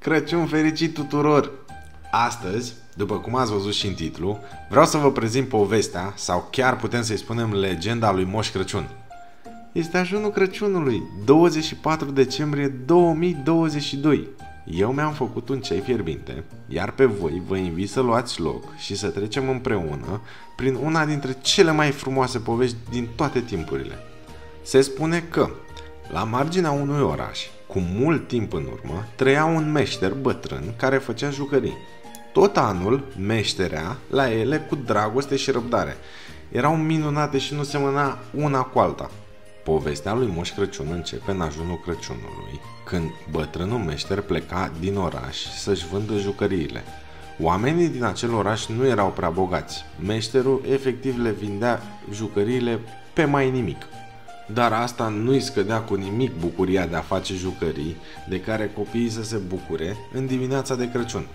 Crăciun fericit tuturor! Astăzi, după cum ați văzut și în titlu, vreau să vă prezint povestea, sau chiar putem să-i spunem legenda lui Moș Crăciun. Este ajunul Crăciunului, 24 decembrie 2022. Eu mi-am făcut un ceai fierbinte, iar pe voi vă invit să luați loc și să trecem împreună prin una dintre cele mai frumoase povești din toate timpurile. Se spune că, la marginea unui oraș, cu mult timp în urmă, trăia un meșter bătrân care făcea jucării. Tot anul meșterea la ele cu dragoste și răbdare. Erau minunate și nu semăna una cu alta. Povestea lui Moș Crăciun începe în ajunul Crăciunului, când bătrânul meșter pleca din oraș să-și vândă jucăriile. Oamenii din acel oraș nu erau prea bogați. Meșterul efectiv le vindea jucăriile pe mai nimic. Dar asta nu-i scădea cu nimic bucuria de a face jucării de care copiii să se bucure în dimineața de Crăciun.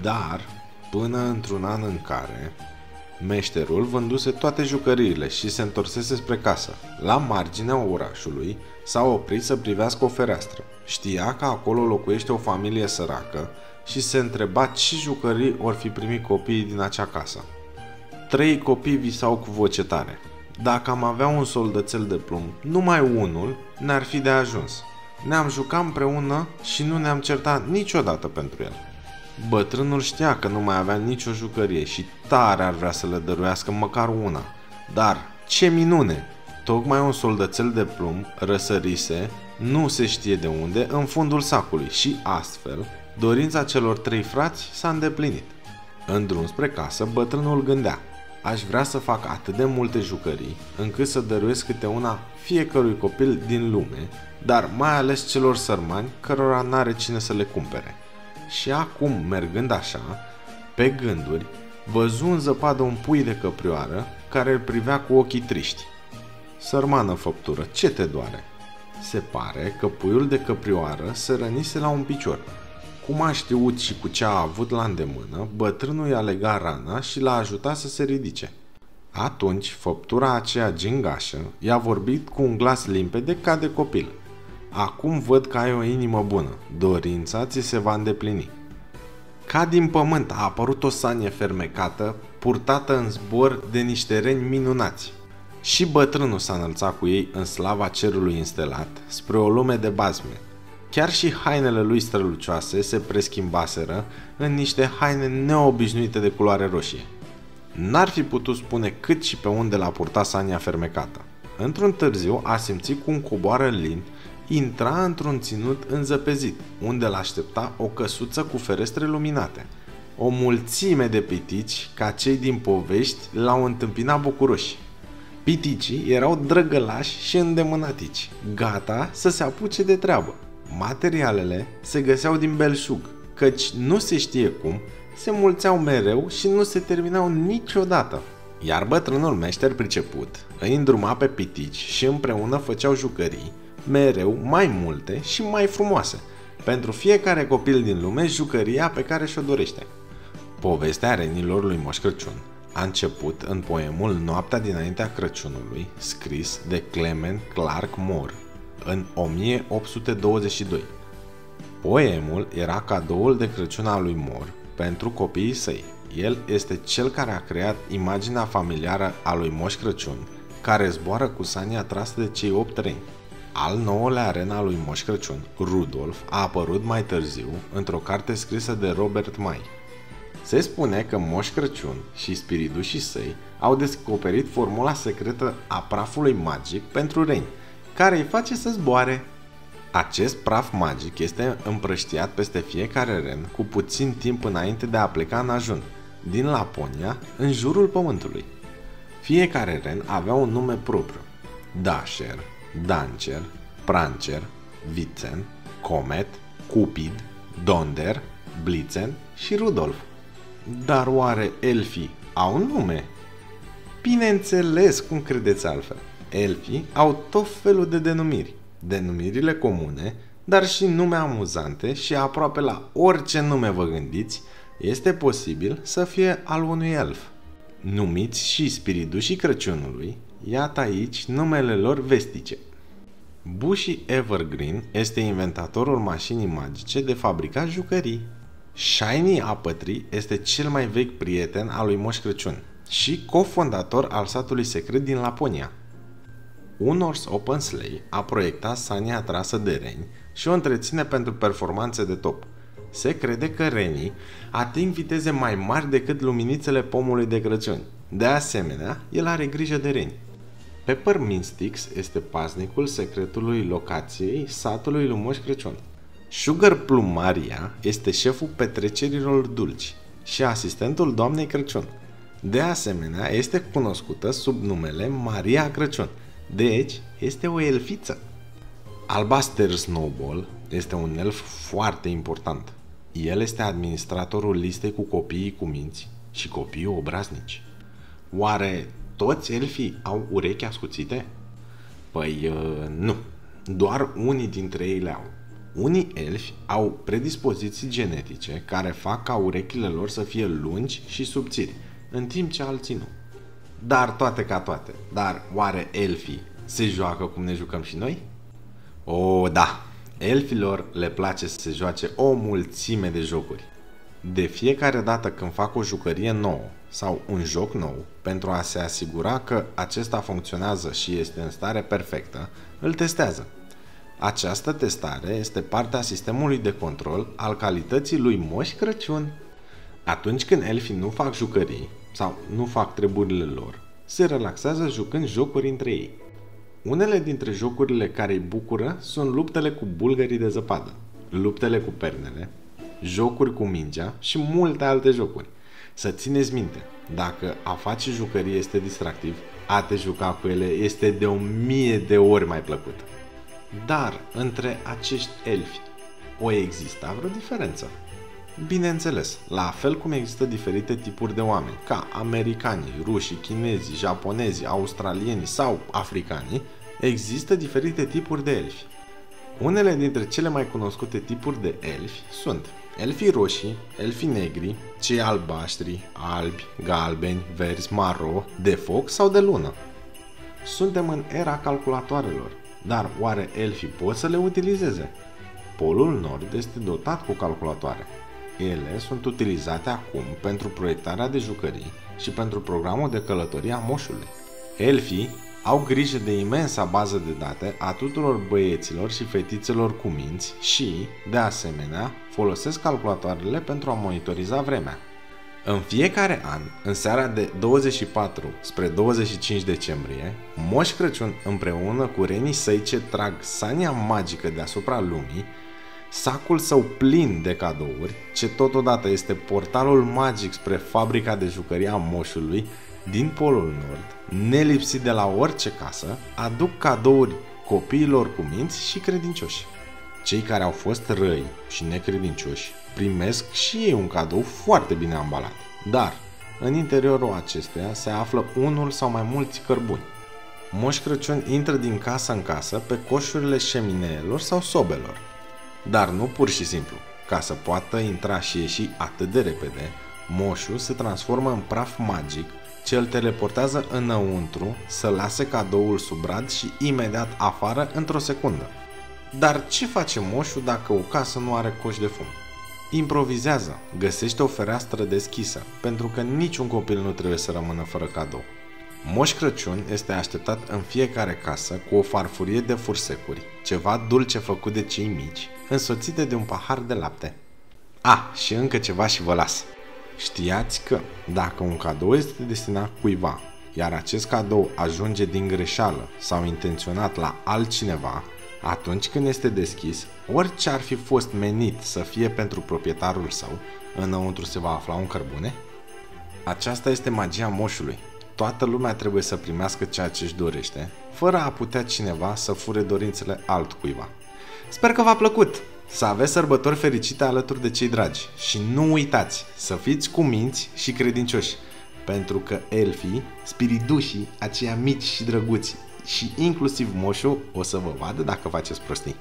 Dar, până într-un an în care meșterul vânduse toate jucăriile și se întorsese spre casă. La marginea orașului s-a oprit să privească o fereastră. Știa că acolo locuiește o familie săracă și se întreba ce jucării or fi primit copiii din acea casă. 3 copii visau cu voce tare. Dacă am avea un soldățel de plumb, numai unul ne-ar fi de ajuns. Ne-am jucat împreună și nu ne-am certat niciodată pentru el. Bătrânul știa că nu mai avea nicio jucărie și tare ar vrea să le dăruiască măcar una. Dar, ce minune! Tocmai un soldățel de plumb răsărise, nu se știe de unde, în fundul sacului și astfel, dorința celor 3 frați s-a îndeplinit. În drum spre casă, bătrânul gândea: aș vrea să fac atât de multe jucării, încât să dăruiesc câte una fiecărui copil din lume, dar mai ales celor sărmani cărora n-are cine să le cumpere. Și acum, mergând așa, pe gânduri, văzu în zăpadă un pui de căprioară care îl privea cu ochii triști. Sărmană făptură, ce te doare? Se pare că puiul de căprioară se rănise la un picior. Cum a știut și cu ce a avut la îndemână, bătrânul i-a legat rana și l-a ajutat să se ridice. Atunci, făptura aceea gingașă i-a vorbit cu un glas limpede ca de copil. Acum văd că ai o inimă bună, dorința ți se va îndeplini. Ca din pământ a apărut o sanie fermecată, purtată în zbor de niște reni minunați. Și bătrânul s-a înălțat cu ei în slava cerului înstelat, spre o lume de bazme. Chiar și hainele lui strălucioase se preschimbaseră în niște haine neobișnuite de culoare roșie. N-ar fi putut spune cât și pe unde l-a purtat sania fermecată. Într-un târziu a simțit cum coboară lin, intra într-un ținut înzăpezit, unde l-aștepta o căsuță cu ferestre luminate. O mulțime de pitici, ca cei din povești, l-au întâmpinat bucuroși. Piticii erau drăgălași și îndemânatici, gata să se apuce de treabă. Materialele se găseau din belșug, căci nu se știe cum, se mulțeau mereu și nu se terminau niciodată. Iar bătrânul meșter priceput îi îndruma pe pitici și împreună făceau jucării, mereu mai multe și mai frumoase, pentru fiecare copil din lume jucăria pe care și-o dorește. Povestea renilor lui Moș Crăciun a început în poemul Noaptea dinaintea Crăciunului, scris de Clement Clarke Moore în 1822. Poemul era cadoul de Crăciun al lui Moore pentru copiii săi. El este cel care a creat imaginea familiară a lui Moș Crăciun, care zboară cu sania trasă de cei 8 reni. Al 9-lea ren al lui Moș Crăciun, Rudolf, a apărut mai târziu într-o carte scrisă de Robert May. Se spune că Moș Crăciun și spiridușii săi au descoperit formula secretă a prafului magic pentru reni, care îi face să zboare. Acest praf magic este împrăștiat peste fiecare ren cu puțin timp înainte de a pleca în ajun, din Laponia, în jurul pământului. Fiecare ren avea un nume propriu: Dasher, Dancer, Prancer, Vixen, Comet, Cupid, Donder, Blitzen și Rudolf. Dar oare elfii au nume? Bineînțeles, cum credeți altfel. Elfii au tot felul de denumiri. Denumirile comune, dar și nume amuzante și aproape la orice nume vă gândiți, este posibil să fie al unui elf. Numiți și spiridușii Crăciunului, iată aici numele lor vestice. Bushy Evergreen este inventatorul mașinii magice de fabricat jucării. Shiny Apătrii este cel mai vechi prieten al lui Moș Crăciun și cofondator al satului secret din Laponia. Unors Open Sleigh a proiectat sania atrasă de reni și o întreține pentru performanțe de top. Se crede că renii ating viteze mai mari decât luminițele pomului de Crăciun. De asemenea, el are grijă de reni. Peppermint Sticks este paznicul secretului locației satului lui Moș Crăciun. Sugar Plum Maria este șeful petrecerilor dulci și asistentul doamnei Crăciun. De asemenea, este cunoscută sub numele Maria Crăciun, deci este o elfiță. Albaster Snowball este un elf foarte important. El este administratorul listei cu copiii cu minți și copiii obraznici. Oare toți elfii au urechi ascuțite? Păi nu, doar unii dintre ei le au. Unii elfi au predispoziții genetice care fac ca urechile lor să fie lungi și subțiri, în timp ce alții nu. Dar toate ca toate, dar oare elfii se joacă cum ne jucăm și noi? O, da! Elfilor le place să se joace o mulțime de jocuri. De fiecare dată când fac o jucărie nouă sau un joc nou, pentru a se asigura că acesta funcționează și este în stare perfectă, îl testează. Această testare este partea sistemului de control al calității lui Moș Crăciun. Atunci când elfii nu fac jucării sau nu fac treburile lor, se relaxează jucând jocuri între ei. Unele dintre jocurile care îi bucură sunt luptele cu bulgării de zăpadă, luptele cu pernele, jocuri cu mingea și multe alte jocuri. Să țineți minte, dacă a face jucărie este distractiv, a te juca cu ele este de 1000 de ori mai plăcut. Dar între acești elfi o exista vreo diferență? Bineînțeles, la fel cum există diferite tipuri de oameni, ca americanii, rușii, chinezii, japonezii, australienii sau africanii, există diferite tipuri de elfi. Unele dintre cele mai cunoscute tipuri de elfi sunt elfii roșii, elfii negri, cei albaștri, albi, galbeni, verzi, maro, de foc sau de lună. Suntem în era calculatoarelor, dar oare elfii pot să le utilizeze? Polul Nord este dotat cu calculatoare. Ele sunt utilizate acum pentru proiectarea de jucării și pentru programul de călătorie a moșului. Elfii au grijă de imensa bază de date a tuturor băieților și fetițelor cu minți și, de asemenea, folosesc calculatoarele pentru a monitoriza vremea. În fiecare an, în seara de 24 spre 25 decembrie, Moș Crăciun împreună cu renii săi ce trag sania magică deasupra lumii, sacul său plin de cadouri, ce totodată este portalul magic spre fabrica de jucării a moșului din Polul Nord, nelipsit de la orice casă, aduc cadouri copiilor cu minți și credincioși. Cei care au fost răi și necredincioși primesc și ei un cadou foarte bine ambalat, dar în interiorul acestuia se află unul sau mai mulți cărbuni. Moș Crăciun intră din casă în casă pe coșurile șemineelor sau sobelor, dar nu pur și simplu. Ca să poată intra și ieși atât de repede, moșul se transformă în praf magic ce îl teleportează înăuntru să lase cadoul sub brad și imediat afară într-o secundă. Dar ce face moșul dacă o casă nu are coș de fum? Improvizează, găsește o fereastră deschisă, pentru că niciun copil nu trebuie să rămână fără cadou. Moș Crăciun este așteptat în fiecare casă cu o farfurie de fursecuri, ceva dulce făcut de cei mici, însoțite de un pahar de lapte. Și încă ceva și vă las. Știați că dacă un cadou este destinat cuiva, iar acest cadou ajunge din greșeală sau intenționat la altcineva, atunci când este deschis, orice ar fi fost menit să fie pentru proprietarul său, înăuntru se va afla un cărbune? Aceasta este magia moșului. Toată lumea trebuie să primească ceea ce își dorește, fără a putea cineva să fure dorințele altcuiva. Sper că v-a plăcut! Să aveți sărbători fericite alături de cei dragi și nu uitați să fiți cu minți și credincioși, pentru că elfii, spiridușii, aceia mici și drăguți și inclusiv moșul o să vă vadă dacă faceți prostii.